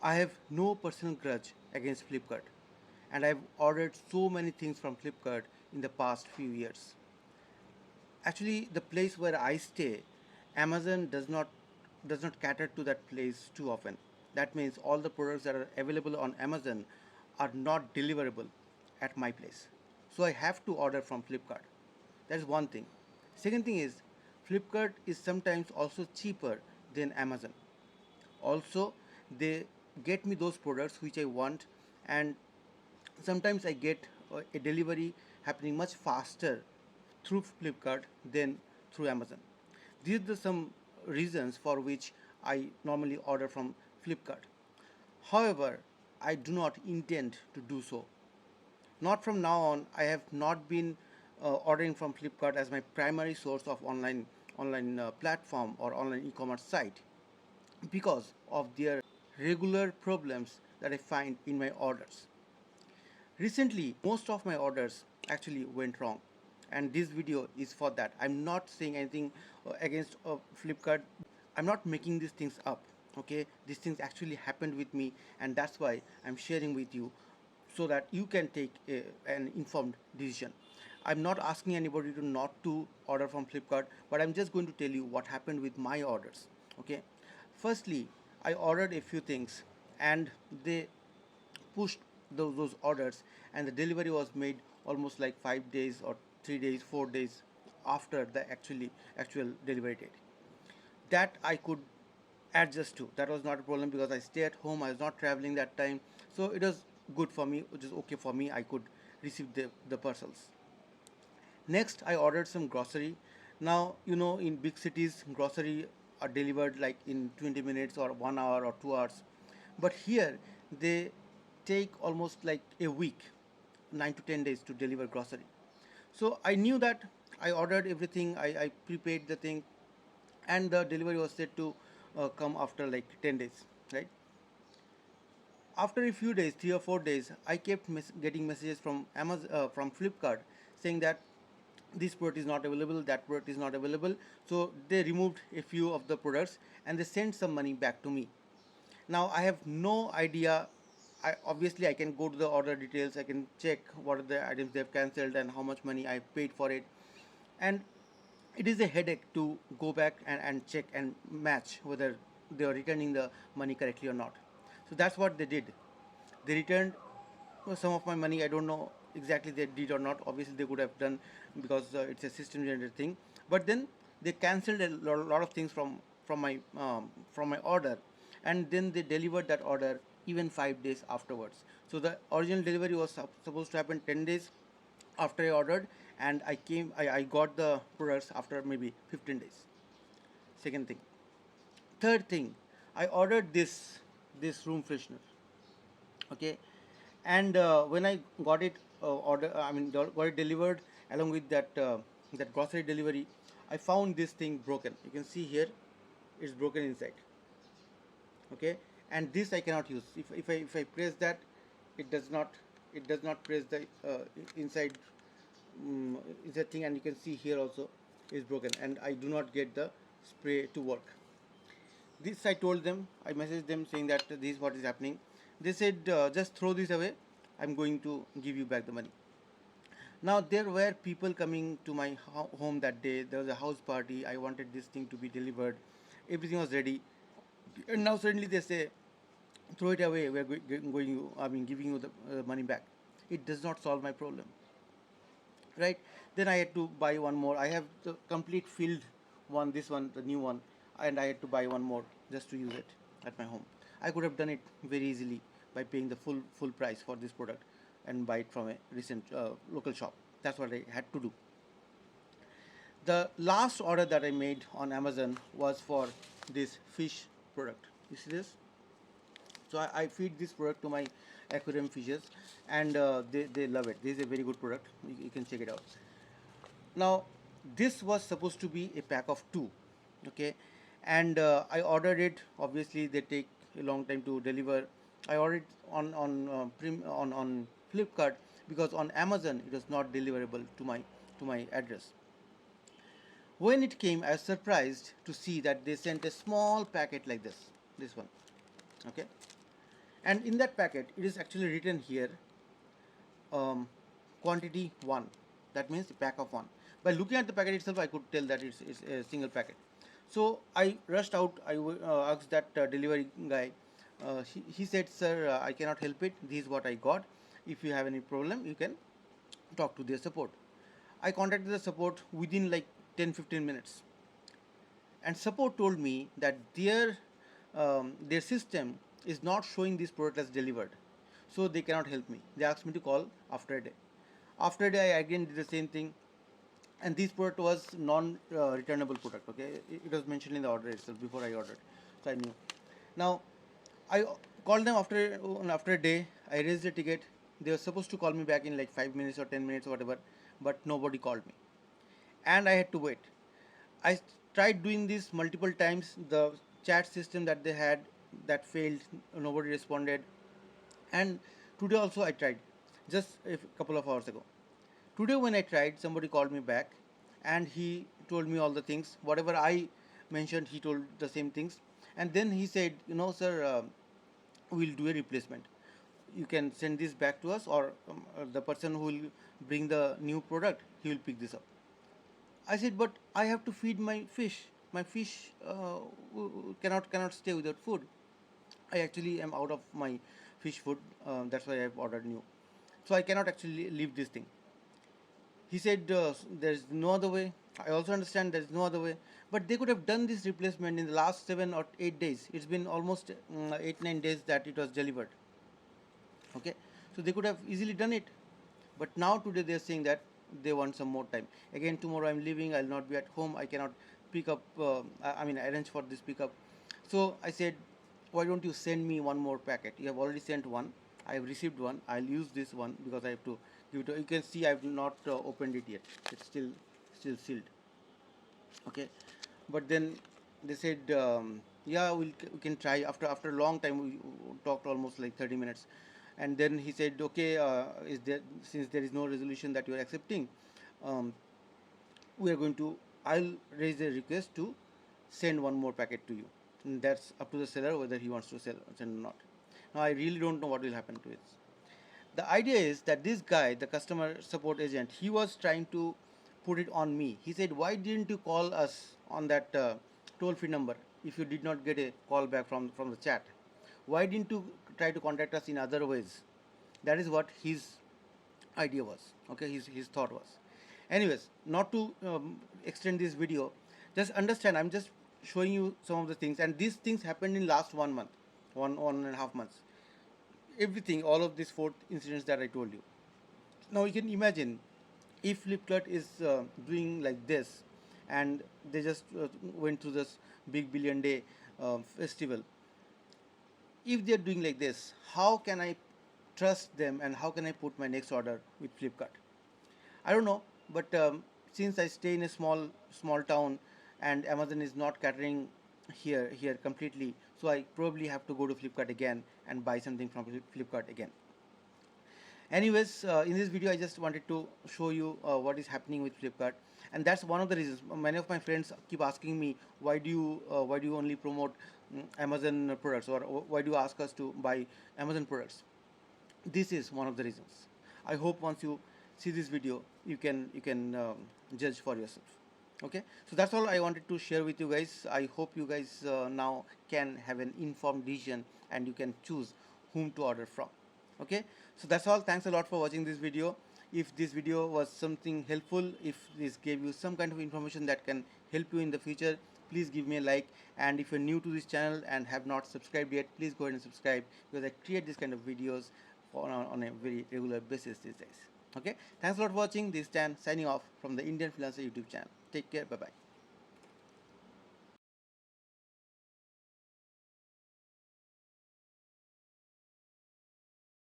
I have no personal grudge against Flipkart, and I've ordered so many things from Flipkart in the past few years. Actually, the place where I stay, Amazon does not cater to that place too often. That means all the products that are available on Amazon are not deliverable at my place. So I have to order from Flipkart. That is one thing. Second thing is Flipkart is sometimes also cheaper than Amazon. Also, they get me those products which I want, and sometimes I get a delivery happening much faster through Flipkart than through Amazon. These are some reasons for which I normally order from Flipkart. However, I do not intend to do so. Not from now on. I have not been ordering from Flipkart as my primary source of online platform or online e-commerce site because of their regular problems that I find in my orders. Recently, most of my orders actually went wrong, and this video is for that. I'm not saying anything against Flipkart. I'm not making these things up. Okay, these things actually happened with me, and that's why I'm sharing with you so that you can take an informed decision. I'm not asking anybody to not to order from Flipkart, but I'm just going to tell you what happened with my orders. Okay, firstly, I ordered a few things, and they pushed those orders, and the delivery was made almost like 5 days or 3 days, 4 days after the actual delivery date. That I could adjust to. That was not a problem because I stay at home. I was not traveling that time, so it was good for me, which is okay for me. I could receive the parcels. Next, I ordered some grocery. Now, in big cities, grocery are delivered like in 20 minutes or 1 hour or 2 hours. But here, they take almost like a week, 9 to 10 days to deliver grocery. So I knew that. I ordered everything, I prepaid the thing, and the delivery was said to come after like 10 days, right? After a few days, 3 or 4 days, I kept getting messages from Amazon, from Flipkart, saying that this product is not available, that product is not available. So they removed a few of the products and they sent some money back to me. Now I have no idea. I can go to the order details. I can check what are the items they have cancelled and how much money I paid for it. And it is a headache to go back and check and match whether they are returning the money correctly or not. So that's what they did. They returned some of my money. I don't know exactly they did or not. Obviously they could have done because it's a system generated thing. But then they cancelled a lot of things from my order, and then they delivered that order even 5 days afterwards. So the original delivery was supposed to happen 10 days after I ordered, and I got the products after maybe 15 days. Second thing. Third thing, I ordered this room freshener. Okay, and when I got it got it delivered along with that grocery delivery, I found this thing broken. You can see here, it's broken inside. Okay, and this I cannot use. If I press that, it does not press the inside inside thing, and you can see here also is broken, and I do not get the spray to work. This I told them. I messaged them saying that this is what is happening. They said just throw this away. I'm going to give you back the money. Now there were people coming to my home that day. There was a house party. I wanted this thing to be delivered. Everything was ready, and now suddenly they say throw it away. We are going you. I mean giving you the money back. It does not solve my problem, right? Then I had to buy one more. I have the complete filled one, this one, the new one, and I had to buy one more just to use it at my home. I could have done it very easily by paying the full price for this product and buy it from a recent local shop. That's what I had to do. The last order that I made on Amazon was for this fish product. You see this? So I feed this product to my aquarium fishes, and they love it. This is a very good product. You can check it out. Now, this was supposed to be a pack of two, okay, and I ordered it. Obviously, they take a long time to deliver. I ordered on Flipkart because on Amazon it was not deliverable to my address. When it came, I was surprised to see that they sent a small packet like this one, okay. And in that packet it is actually written here, um, quantity 1. That means a pack of 1. By looking at the packet itself, I could tell that it's a single packet. So I rushed out. I asked that delivery guy. He said, "Sir, I cannot help it. This is what I got. If you have any problem, you can talk to their support." I contacted the support within like 10-15 minutes, and support told me that their system is not showing this product as delivered, so they cannot help me. They asked me to call after a day. After a day, I again did the same thing, and this product was non-returnable product. Okay, it was mentioned in the order itself before I ordered, so I knew. Now, I called them after a day. I raised the ticket. They were supposed to call me back in like 5 minutes or 10 minutes or whatever, but nobody called me, and I had to wait. I tried doing this multiple times. The chat system that they had, that failed. Nobody responded. And today also I tried, just a couple of hours ago. Today when I tried, somebody called me back, and he told me all the things. Whatever I mentioned, he told the same things. And then he said, sir, we'll do a replacement. You can send this back to us, or the person who will bring the new product, he will pick this up. I said, but I have to feed my fish. My fish cannot stay without food. I actually am out of my fish food. That's why I've ordered new. So I cannot actually leave this thing. He said, there's no other way. I also understand there's no other way. But they could have done this replacement in the last 7 or 8 days. It's been almost 8-9 days that it was delivered. Okay, so they could have easily done it. But now today they are saying that they want some more time. Again, tomorrow I'm leaving. I'll not be at home. I cannot pick up. I mean, arrange for this pickup. So I said, why don't you send me one more packet? You have already sent one. I have received one. I'll use this one because I have to give it. You can see I have not opened it yet. It's still sealed. Okay, but then they said, yeah, we can try. After a long time, we talked almost like 30 minutes, and then he said, okay, is there since there is no resolution that you are accepting, um, we are going to I'll raise a request to send one more packet to you. And that's up to the seller whether he wants to send or not. Now I really don't know what will happen to it. The idea is that this guy, the customer support agent, he was trying to put it on me. He said, why didn't you call us on that toll free number if you did not get a call back from the chat? Why didn't you try to contact us in other ways? That is what his idea was. Okay, his thought was. Anyways, not to extend this video, just understand, I'm just showing you some of the things, and these things happened in last 1 month, 1.5 months. Everything, all of these four incidents that I told you. Now you can imagine if Flipkart is doing like this, and they just went to this big billion day festival. If they are doing like this, how can I trust them, and how can I put my next order with Flipkart? I don't know, but since I stay in a small town, and Amazon is not catering here completely, so I probably have to go to Flipkart again and buy something from Flipkart again. Anyways, in this video I just wanted to show you what is happening with Flipkart, and that's one of the reasons. Many of my friends keep asking me, why do you only promote Amazon products, or why do you ask us to buy Amazon products? This is one of the reasons. I hope once you see this video, you can judge for yourself. Okay, so that's all I wanted to share with you guys. I hope you guys now can have an informed decision, and you can choose whom to order from. Okay, so that's all. Thanks a lot for watching this video. If this video was something helpful, if this gave you some kind of information that can help you in the future, please give me a like. And if you're new to this channel and have not subscribed yet, please go ahead and subscribe, because I create this kind of videos on a very regular basis these days. Okay, thanks a lot for watching. This is Stan signing off from the Indian Freelancer YouTube channel. Take care. Bye bye.